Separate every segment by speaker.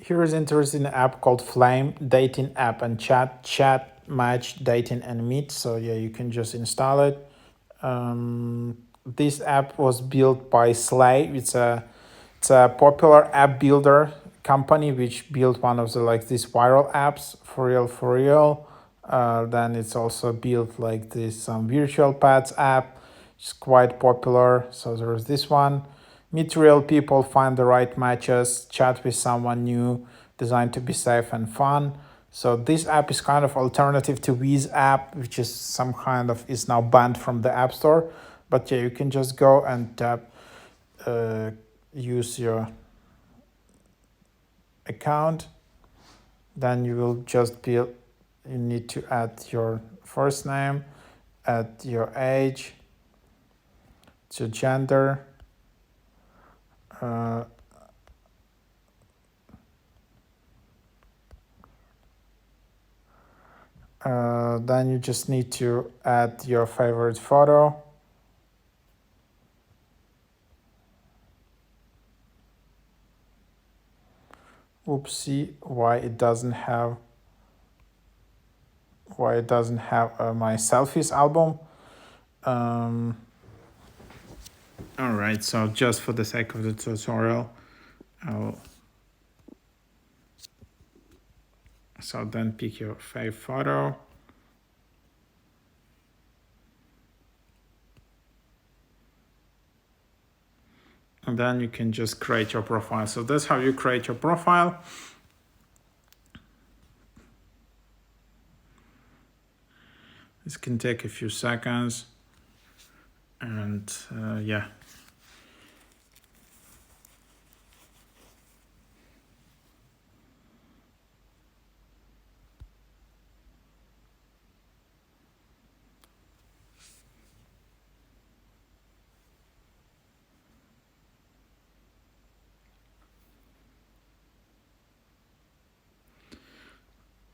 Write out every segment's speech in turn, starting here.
Speaker 1: Here is interesting app called Flame, dating app and chat, match, dating and meet. So yeah, you can just install it. This app was built by Slay. It's a popular app builder company which built one of the like these viral apps for real. Then it's also built like this virtual pets app. It's quite popular. So there's this one. Meet real people, find the right matches, chat with someone new, designed to be safe and fun. So this app is kind of alternative to Wiz app, which is some kind of is now banned from the App Store. But yeah, you can just go and tap, use your account. Then you will just be, you need to add your first name, add your age, your gender. Uh, then you just need to add your favorite photo. Oopsie, why it doesn't have my selfies album. All right, so just for the sake of the tutorial, so then pick your favorite photo. And then you can just create your profile. So that's how you create your profile. This can take a few seconds. And yeah.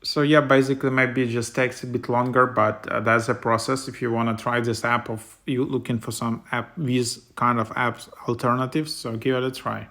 Speaker 1: So yeah, basically maybe it just takes a bit longer, but that's a process. If you want to try this app, of you looking for some app, these kind of apps alternatives, so give it a try.